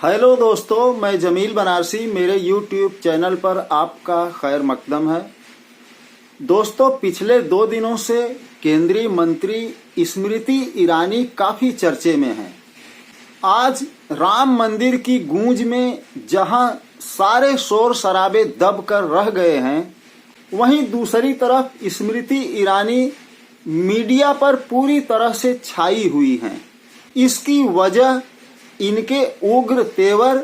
Hello दोस्तों, मैं जमील बनारसी। मेरे YouTube चैनल पर आपका खैर मकदम है। दोस्तों, पिछले 2 दिनों से केंद्रीय मंत्री स्मृति ईरानी काफ़ी चर्चे में हैं। आज राम मंदिर की गूंज में जहां सारे शोर शराबे दब कर रह गए हैं, वहीं दूसरी तरफ स्मृति ईरानी मीडिया पर पूरी तरह से छाई हुई हैं। इसकी वजह इनके उग्र तेवर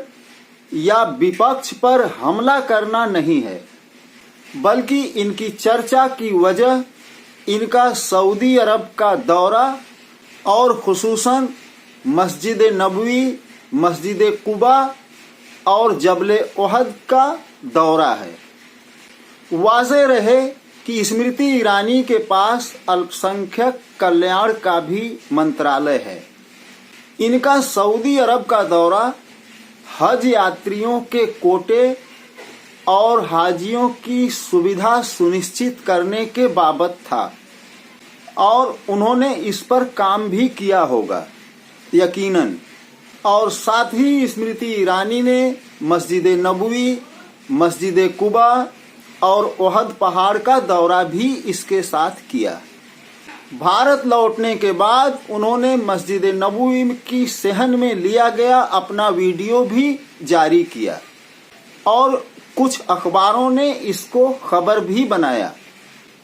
या विपक्ष पर हमला करना नहीं है, बल्कि इनकी चर्चा की वजह इनका सऊदी अरब का दौरा और खुसूसन मस्जिद नबवी, मस्जिद कुबा और जबल ओहद का दौरा है। वाज़ेह रहे कि स्मृति ईरानी के पास अल्पसंख्यक कल्याण का भी मंत्रालय है। इनका सऊदी अरब का दौरा हज यात्रियों के कोटे और हाजियों की सुविधा सुनिश्चित करने के बाबत था और उन्होंने इस पर काम भी किया होगा यकीनन। और साथ ही स्मृति ईरानी ने मस्जिद नबवी, मस्जिद कुबा और ओहद पहाड़ का दौरा भी इसके साथ किया। भारत लौटने के बाद उन्होंने मस्जिद नबवी की सहन में लिया गया अपना वीडियो भी जारी किया और कुछ अखबारों ने इसको खबर भी बनाया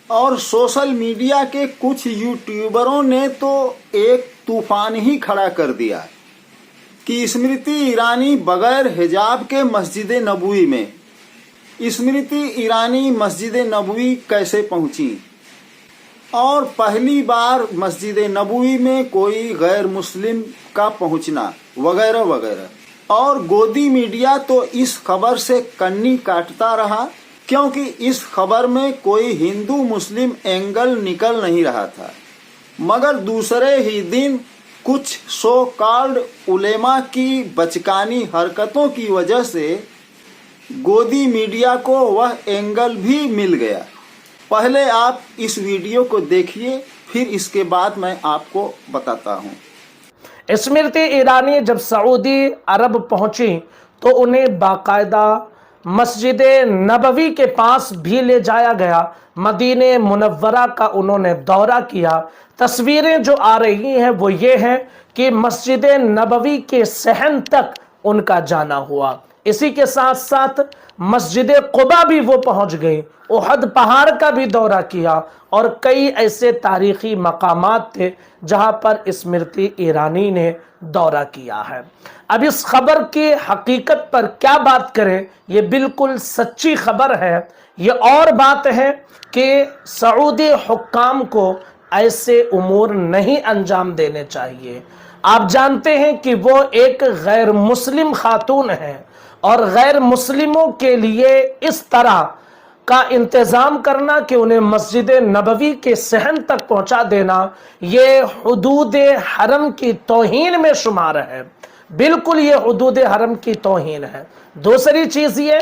और सोशल मीडिया के कुछ यूट्यूबरों ने तो एक तूफान ही खड़ा कर दिया कि स्मृति ईरानी बगैर हिजाब के मस्जिद नबवी में। स्मृति ईरानी मस्जिद नबवी कैसे पहुंची और पहली बार मस्जिद नबवी में कोई गैर मुस्लिम का पहुंचना वगैरह वगैरह। और गोदी मीडिया तो इस खबर से कन्नी काटता रहा, क्योंकि इस खबर में कोई हिंदू मुस्लिम एंगल निकल नहीं रहा था। मगर दूसरे ही दिन कुछ सो कॉल्ड उलेमा की बचकानी हरकतों की वजह से गोदी मीडिया को वह एंगल भी मिल गया। पहले आप इस वीडियो को देखिए, फिर इसके बाद मैं आपको बताता हूँ। स्मृति ईरानी जब सऊदी अरब पहुंची तो उन्हें बाकायदा मस्जिद नबवी के पास भी ले जाया गया। मदीने मुनव्वरा का उन्होंने दौरा किया। तस्वीरें जो आ रही हैं वो ये हैं कि मस्जिद नबवी के सहन तक उनका जाना हुआ। इसी के साथ साथ मस्जिद कुबा भी वो पहुंच गई, ओहद पहाड़ का भी दौरा किया और कई ऐसे तारीखी मकामात थे जहां पर स्मृति ईरानी ने दौरा किया है। अब इस खबर की हकीकत पर क्या बात करें, ये बिल्कुल सच्ची खबर है। ये और बात है कि सऊदी हुक्काम को ऐसे उमूर नहीं अंजाम देने चाहिए। आप जानते हैं कि वो एक गैर मुस्लिम खातून है और गैर मुस्लिमों के लिए इस तरह का इंतज़ाम करना कि उन्हें मस्जिद नबवी के सहन तक पहुंचा देना, ये हुदूद हरम की तौहीन में शुमार है। बिल्कुल ये हुदूद हरम की तौहीन है। दूसरी चीज़ ये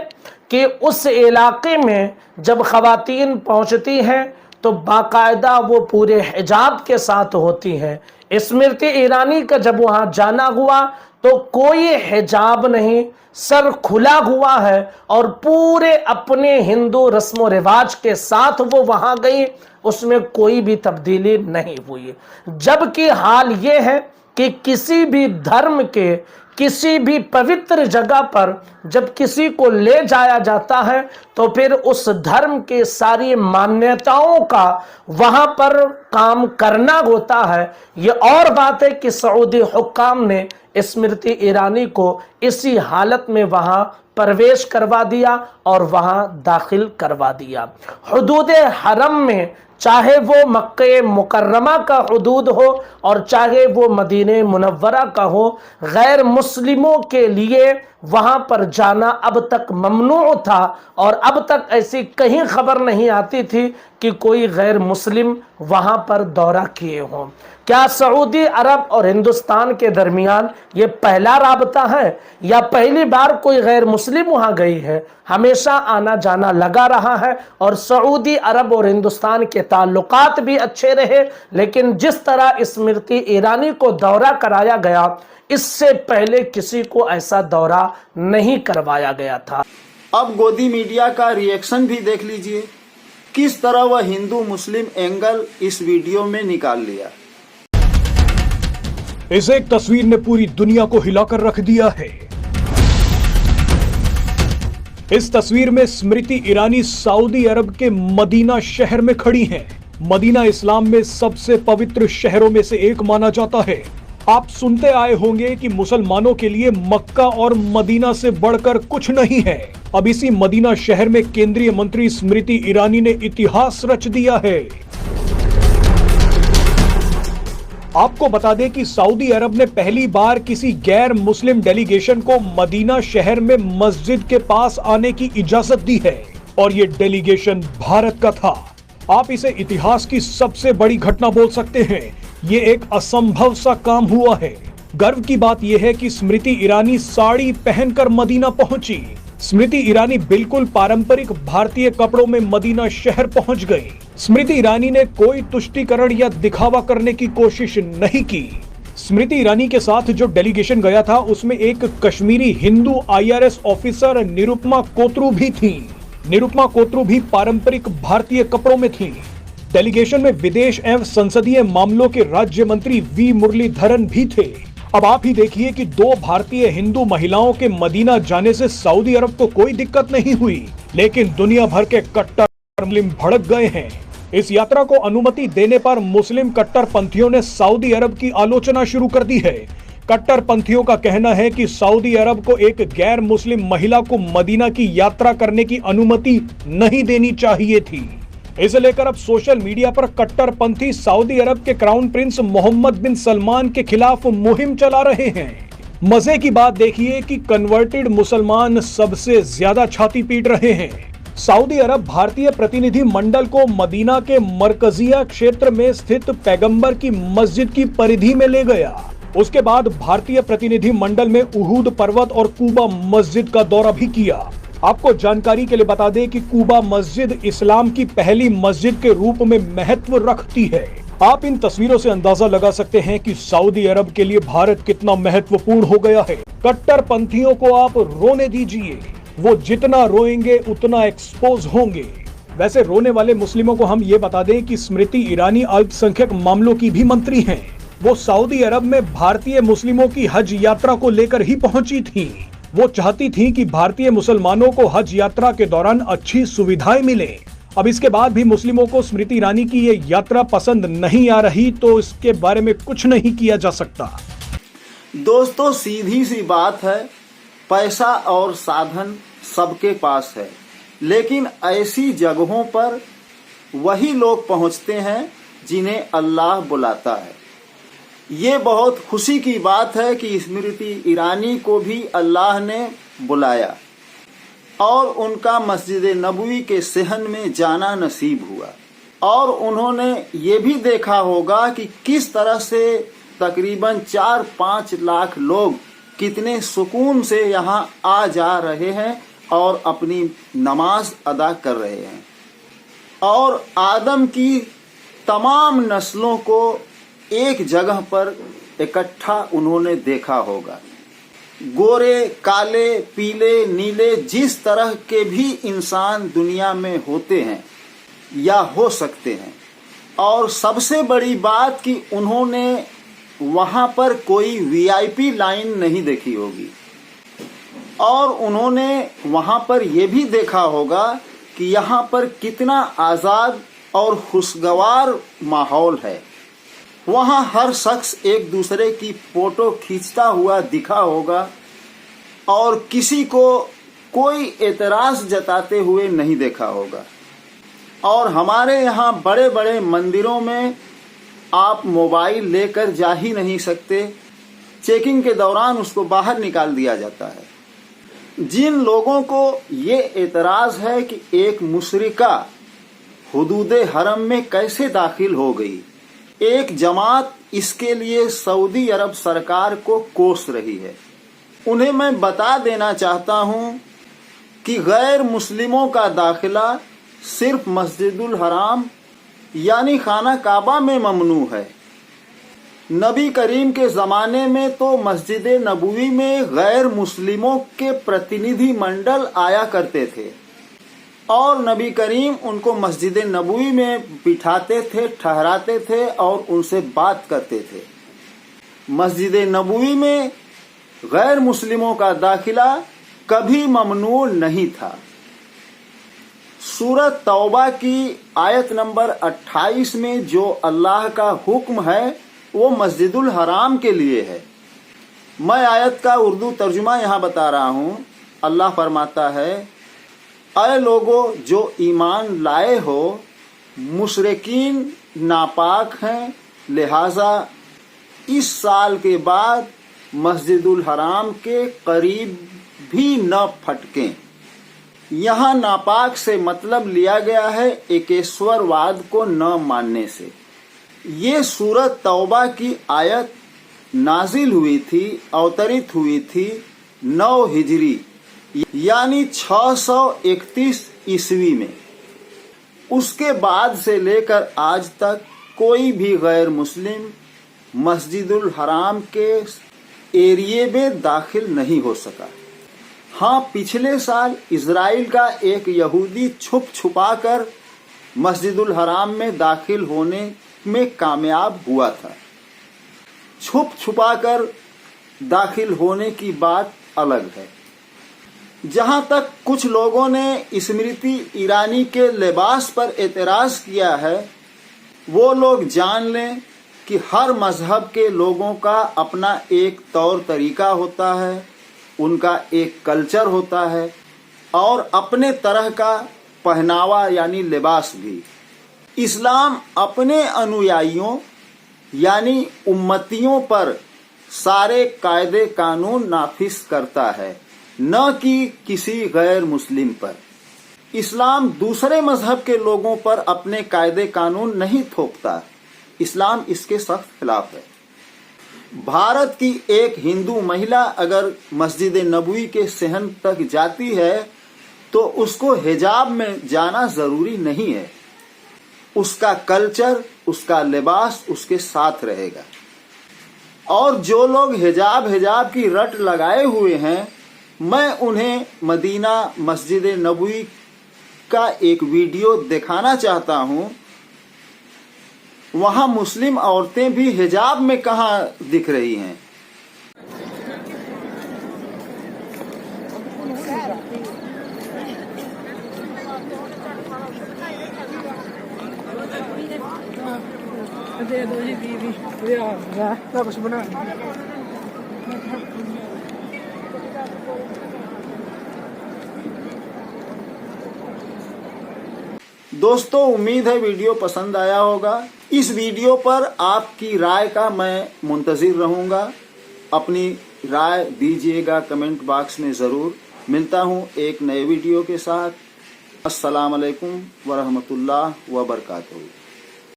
कि उस इलाके में जब ख़वातीन पहुंचती हैं तो बाकायदा वो पूरे हिजाब के साथ होती हैं। स्मृति ईरानी का जब वहाँ जाना हुआ तो कोई हिजाब नहीं, सर खुला हुआ है और पूरे अपने हिंदू रस्म रिवाज के साथ वो वहां गई, उसमें कोई भी तब्दीली नहीं हुई। जबकि हाल ये है कि किसी भी धर्म के किसी भी पवित्र जगह पर जब किसी को ले जाया जाता है तो फिर उस धर्म के सारी मान्यताओं का वहां पर काम करना होता है। ये और बात है कि सऊदी हुक्काम ने स्मृति ईरानी को इसी हालत में वहां प्रवेश करवा दिया और वहां दाखिल करवा दिया। हुदूद हरम में चाहे वो मक्के मुकर्रमा का हुदूद हो और चाहे वो मदीने मुनव्वरा का हो, गैर मुस्लिमों के लिए वहां पर जाना अब तक ममनू था और अब तक ऐसी कहीं खबर नहीं आती थी कि कोई गैर मुस्लिम वहां पर दौरा किए हों। क्या सऊदी अरब और हिंदुस्तान के दरमियान ये पहला राबता है या पहली बार कोई गैर मुस्लिम वहां गई है? हमेशा आना जाना लगा रहा है और सऊदी अरब और हिंदुस्तान के ताल्लुकात भी अच्छे रहे, लेकिन जिस तरह स्मृति ईरानी को दौरा कराया गया, इससे पहले किसी को ऐसा दौरा नहीं करवाया गया था। अब गोदी मीडिया का रिएक्शन भी देख लीजिए, किस तरह वह हिंदू मुस्लिम एंगल इस वीडियो में निकाल लिया। इस एक तस्वीर ने पूरी दुनिया को हिलाकर रख दिया है। इस तस्वीर में स्मृति ईरानी सऊदी अरब के मदीना शहर में खड़ी हैं। मदीना इस्लाम में सबसे पवित्र शहरों में से एक माना जाता है। आप सुनते आए होंगे कि मुसलमानों के लिए मक्का और मदीना से बढ़कर कुछ नहीं है। अब इसी मदीना शहर में केंद्रीय मंत्री स्मृति ईरानी ने इतिहास रच दिया है। आपको बता दें कि सऊदी अरब ने पहली बार किसी गैर मुस्लिम डेलीगेशन को मदीना शहर में मस्जिद के पास आने की इजाजत दी है और ये डेलीगेशन भारत का था। आप इसे इतिहास की सबसे बड़ी घटना बोल सकते हैं। ये एक असंभव सा काम हुआ है। गर्व की बात यह है कि स्मृति ईरानी साड़ी पहनकर मदीना पहुंची। स्मृति ईरानी बिल्कुल पारंपरिक भारतीय कपड़ों में मदीना शहर पहुंच गई। स्मृति ईरानी ने कोई तुष्टीकरण या दिखावा करने की कोशिश नहीं की। स्मृति ईरानी के साथ जो डेलीगेशन गया था उसमें एक कश्मीरी हिंदू IRS ऑफिसर निरुपमा कोतरू भी थी। निरुपमा कोतरू भी पारंपरिक भारतीय कपड़ों में थी। डेलीगेशन में विदेश एवं संसदीय मामलों के राज्य मंत्री V मुरलीधरन भी थे। अब आप ही देखिए कि दो भारतीय हिंदू महिलाओं के मदीना जाने से सऊदी अरब को कोई दिक्कत नहीं हुई, लेकिन दुनिया भर के कट्टर मुस्लिम भड़क गए हैं। इस यात्रा को अनुमति देने पर मुस्लिम कट्टरपंथियों ने सऊदी अरब की आलोचना शुरू कर दी है। कट्टरपंथियों का कहना है कि सऊदी अरब को एक गैर मुस्लिम महिला को मदीना की यात्रा करने की अनुमति नहीं देनी चाहिए थी। इसे लेकर अब सोशल मीडिया पर कट्टरपंथी सऊदी अरब के क्राउन प्रिंस मोहम्मद बिन सलमान के खिलाफ मुहिम चला रहे हैं। मजे की बात देखिए कि कन्वर्टेड मुसलमान सबसे ज्यादा छाती पीट रहे हैं। सऊदी अरब भारतीय प्रतिनिधि मंडल को मदीना के मरकजिया क्षेत्र में स्थित पैगंबर की मस्जिद की परिधि में ले गया। उसके बाद भारतीय प्रतिनिधि मंडल में उहूद पर्वत और कूबा मस्जिद का दौरा भी किया। आपको जानकारी के लिए बता दें कि कूबा मस्जिद इस्लाम की पहली मस्जिद के रूप में महत्व रखती है। आप इन तस्वीरों से अंदाजा लगा सकते हैं कि सऊदी अरब के लिए भारत कितना महत्वपूर्ण हो गया है। कट्टरपंथियों को आप रोने दीजिए, वो जितना रोएंगे उतना एक्सपोज होंगे। वैसे रोने वाले मुस्लिमों को हम ये बता दें कि स्मृति ईरानी अल्पसंख्यक मामलों की भी मंत्री हैं। वो सऊदी अरब में भारतीय मुस्लिमों की हज यात्रा को लेकर ही पहुंची थी। वो चाहती थी कि भारतीय मुसलमानों को हज यात्रा के दौरान अच्छी सुविधाएं मिले। अब इसके बाद भी मुस्लिमों को स्मृति ईरानी की ये यात्रा पसंद नहीं आ रही तो इसके बारे में कुछ नहीं किया जा सकता। दोस्तों, सीधी सी बात है, पैसा और साधन सबके पास है, लेकिन ऐसी जगहों पर वही लोग पहुंचते हैं जिन्हें अल्लाह बुलाता है। ये बहुत खुशी की बात है कि स्मृति ईरानी को भी अल्लाह ने बुलाया और उनका मस्जिद नबवी के सहन में जाना नसीब हुआ। और उन्होंने ये भी देखा होगा कि किस तरह से तकरीबन 4-5 लाख लोग कितने सुकून से यहाँ आ जा रहे हैं और अपनी नमाज अदा कर रहे हैं। और आदम की तमाम नस्लों को एक जगह पर इकट्ठा उन्होंने देखा होगा। गोरे, काले, पीले, नीले, जिस तरह के भी इंसान दुनिया में होते हैं या हो सकते हैं। और सबसे बड़ी बात कि उन्होंने वहाँ पर कोई VIP लाइन नहीं देखी होगी। और उन्होंने वहाँ पर यह भी देखा होगा कि यहाँ पर कितना आज़ाद और खुशगवार माहौल है। वहाँ हर शख्स एक दूसरे की फोटो खींचता हुआ दिखा होगा और किसी को कोई एतराज़ जताते हुए नहीं देखा होगा। और हमारे यहाँ बड़े बड़े मंदिरों में आप मोबाइल लेकर जा ही नहीं सकते, चेकिंग के दौरान उसको बाहर निकाल दिया जाता है। जिन लोगों को ये एतराज़ है कि एक मुशरिका हुदूद हरम में कैसे दाखिल हो गई, एक जमात इसके लिए सऊदी अरब सरकार को कोस रही है। उन्हें मैं बता देना चाहता हूं कि गैर मुस्लिमों का दाखिला सिर्फ मस्जिदुल हराम यानी खाना काबा में ममनू है। नबी करीम के ज़माने में तो मस्जिद नबवी में गैर मुस्लिमों के प्रतिनिधि मंडल आया करते थे और नबी करीम उनको मस्जिद नबवी में बिठाते थे, ठहराते थे और उनसे बात करते थे। मस्जिद नबवी में गैर मुस्लिमों का दाखिला कभी ममनू नहीं था। सूरत तौबा की आयत नंबर 28 में जो अल्लाह का हुक्म है वो मस्जिदुल हराम के लिए है। मैं आयत का उर्दू तर्जुमा यहाँ बता रहा हूँ। अल्लाह फरमाता है, अय लोगो जो ईमान लाए हो, मुशरिकीन नापाक हैं, लिहाजा इस साल के बाद मस्जिदुल हराम के करीब भी न फटकें। यहाँ नापाक से मतलब लिया गया है एकेश्वरवाद को न मानने से। ये सूरत तौबा की आयत नाजिल हुई थी, अवतरित हुई थी 9 हिजरी यानी 631 ईस्वी में। उसके बाद से लेकर आज तक कोई भी गैर मुस्लिम मस्जिदुल हराम के एरिए में दाखिल नहीं हो सका। हाँ, पिछले साल इजराइल का एक यहूदी छुप छुपा कर मस्जिदुल हराम में दाखिल होने में कामयाब हुआ था। छुप छुपा कर दाखिल होने की बात अलग है। जहां तक कुछ लोगों ने स्मृति ईरानी के लिबास पर एतराज किया है, वो लोग जान लें कि हर मजहब के लोगों का अपना एक तौर तरीका होता है, उनका एक कल्चर होता है और अपने तरह का पहनावा यानी लिबास भी। इस्लाम अपने अनुयायियों यानी उम्मतियों पर सारे कायदे कानून नाफिज करता है, न कि किसी गैर मुस्लिम पर। इस्लाम दूसरे मजहब के लोगों पर अपने कायदे कानून नहीं थोपता। इस्लाम इसके सख्त खिलाफ है। भारत की एक हिंदू महिला अगर मस्जिद नबवी के सहन तक जाती है तो उसको हिजाब में जाना जरूरी नहीं है। उसका कल्चर, उसका लिबास उसके साथ रहेगा। और जो लोग हिजाब की रट लगाए हुए हैं, मैं उन्हें मदीना मस्जिद नबवी का एक वीडियो दिखाना चाहता हूं। वहां मुस्लिम औरतें भी हिजाब में कहां दिख रही हैं। दे दो जी बीवी ना कुछ बना। दोस्तों, उम्मीद है वीडियो पसंद आया होगा। इस वीडियो पर आपकी राय का मैं मुंतजिर रहूंगा। अपनी राय दीजिएगा कमेंट बॉक्स में ज़रूर। मिलता हूं एक नए वीडियो के साथ। अस्सलाम वालेकुम वरहमतुल्लाह व बरकातहू।